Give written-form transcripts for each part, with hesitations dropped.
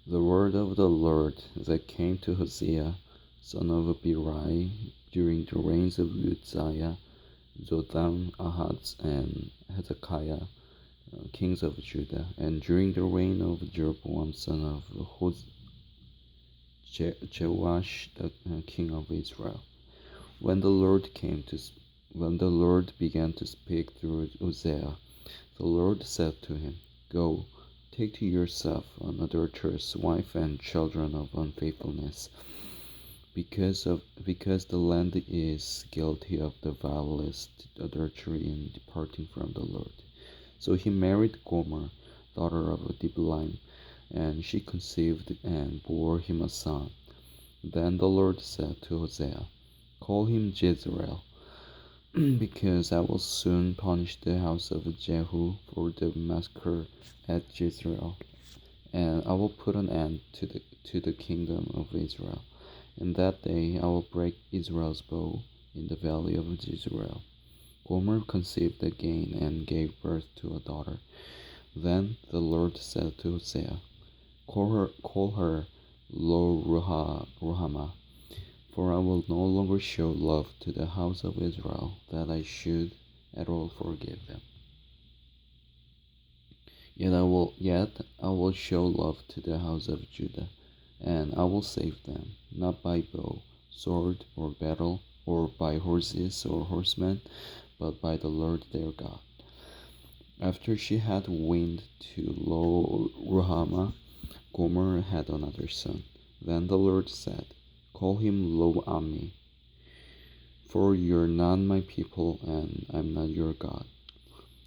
The word of the Lord that came to Hosea, son of Beeri, during the reigns of Uzziah, Jotham, Ahaz, and Hezekiah, kings of Judah, and during the reign of Jeroboam, son of Joash, the king of Israel. When the Lord when the Lord began to speak through Hosea, the Lord said to him, "Go, take to yourself an adulterous wife and children of unfaithfulness, because the land is guilty of the vilest adultery in departing from the Lord." So he married Gomer, daughter of Diblaim, and she conceived and bore him a son. Then the Lord said to Hosea, "Call him Jezreel, because I will soon punish the house of Jehu for the massacre at Jezreel, and I will put an end to the kingdom of Israel. In that day I will break Israel's bow in the valley of Jezreel." Gomer conceived again and gave birth to a daughter. Then the Lord said to Hosea, Call her Lo-Ruhamah, for I will no longer show love to the house of Israel, that I should at all forgive them. Yet I will show love to the house of Judah, and I will save them, not by bow, sword, or battle, or by horses or horsemen, but by the Lord their God. After she had weaned to Lo-Ruhamah, Gomer had another son. Then the Lord said, "Call him Lo-Ammi, for you're not my people, and I'm not your God."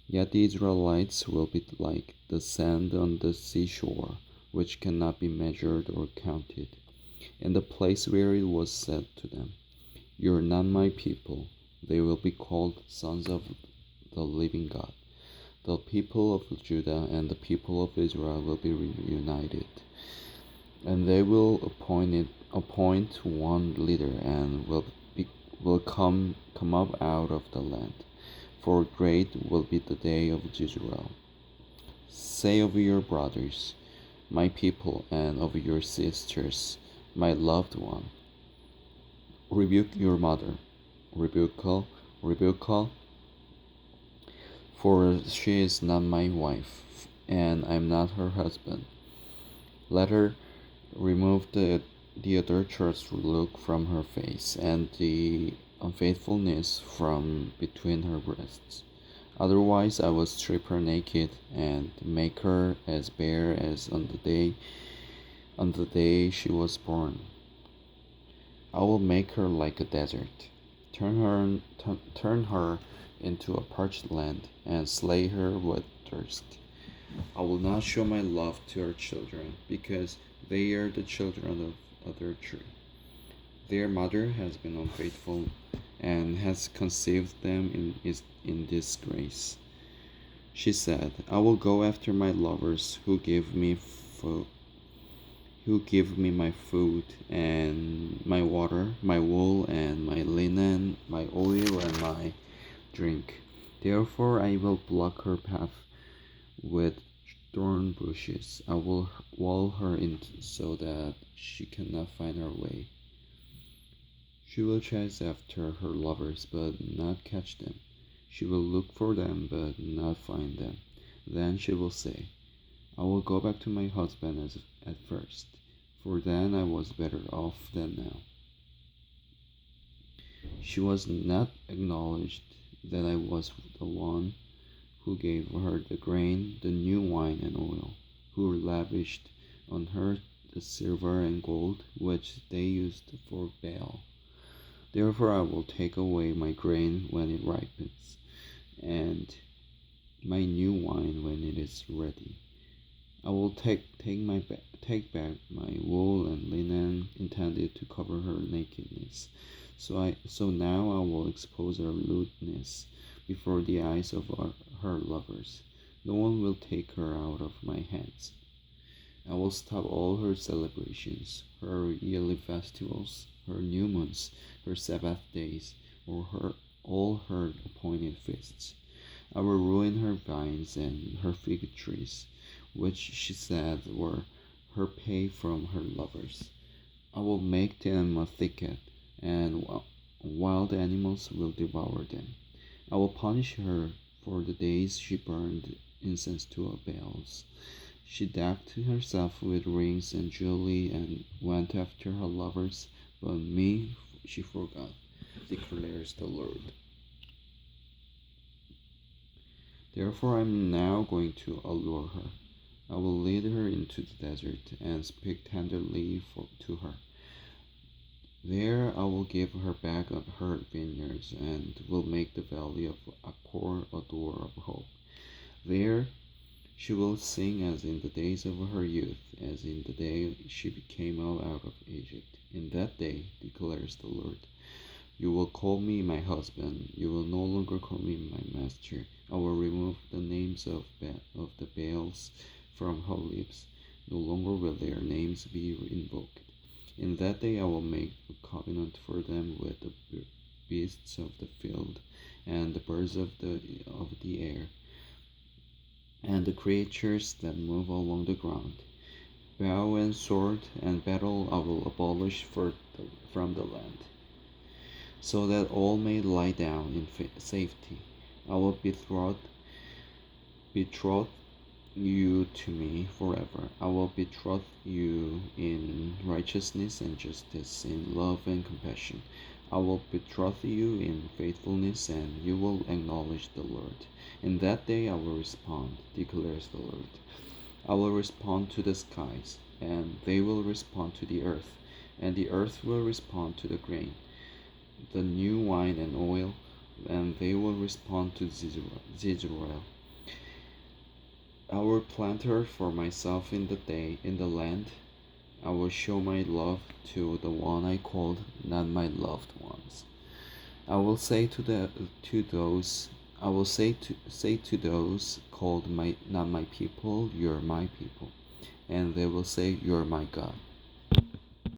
Yet the Israelites will be like the sand on the seashore, which cannot be measured or counted. In the place where it was said to them, "You're not my people," they will be called sons of the living God. The people of Judah and the people of Israel will be reunited, and they will appoint one leader, and will come up out of the land. For great will be the day of Israel. Say of your brothers, "My people," and of your sisters, "My loved one." Rebuke your mother, rebuke her, for she is not my wife, and I am not her husband. Let her remove the adulterous look from her face, and the unfaithfulness from between her breasts. Otherwise I will strip her naked, and make her as bare as on the day she was born. I will make her like a desert, turn her into a parched land, and slay her with thirst. I will not show my love to her children, because they are the children of adultery. Their mother has been unfaithful, and has conceived them in disgrace. She said, "I will go after my lovers who give me my food and my water, my wool and my linen, my oil and my drink. Therefore I will block her path with thorn bushes. I will wall her in so that she cannot find her way. She will chase after her lovers, but not catch them. She will look for them, but not find them. Then she will say, I will go back to my husband as at first, for then I was better off than now." She was not acknowledged that I was the one who gave her the grain, the new wine and oil, who lavished on her the silver and gold which they used for Baal. Therefore I will take away my grain when it ripens, and my new wine when it is ready. I will take back my wool and linen intended to cover her nakedness. So now I will expose her lewdness before the eyes of her lovers. No one will take her out of my hands. I will stop all her celebrations, her yearly festivals, her new moons, her Sabbath days, or all her appointed feasts. I will ruin her vines and her fig trees, which she said were her pay from her lovers. I will make them a thicket, and wild animals will devour them. I will punish her for the days she burned incense to her Baals. She decked herself with rings and jewelry and went after her lovers, but me she forgot, declares the Lord. Therefore I am now going to allure her. I will lead her into the desert and speak tenderly to her. There I will give her back her vineyards and will make the valley of Achor a door of hope. There she will sing as in the days of her youth, as in the day she came out of Egypt. In that day, declares the Lord, you will call me my husband. You will no longer call me my master. I will remove the names of the Baals from her lips. No longer will their names be invoked. In that day I will make a covenant for them with the beasts of the field and the birds of the air and the creatures that move along the ground. Bow and sword and battle I will abolish from the land, so that all may lie down in safety. I will betroth you to me forever. I will betroth you in righteousness and justice, in love and compassion. I will betroth you in faithfulness, and you will acknowledge the Lord. In that day I will respond, declares the Lord. I will respond to the skies, and they will respond to the earth, and the earth will respond to the grain, the new wine and oil, and they will respond to Zizrael. I will plant her for myself in the land. I will show my love to the one I called not my loved ones. I will say to those I will say to those called not my people, you're my people, and they will say, you're my God.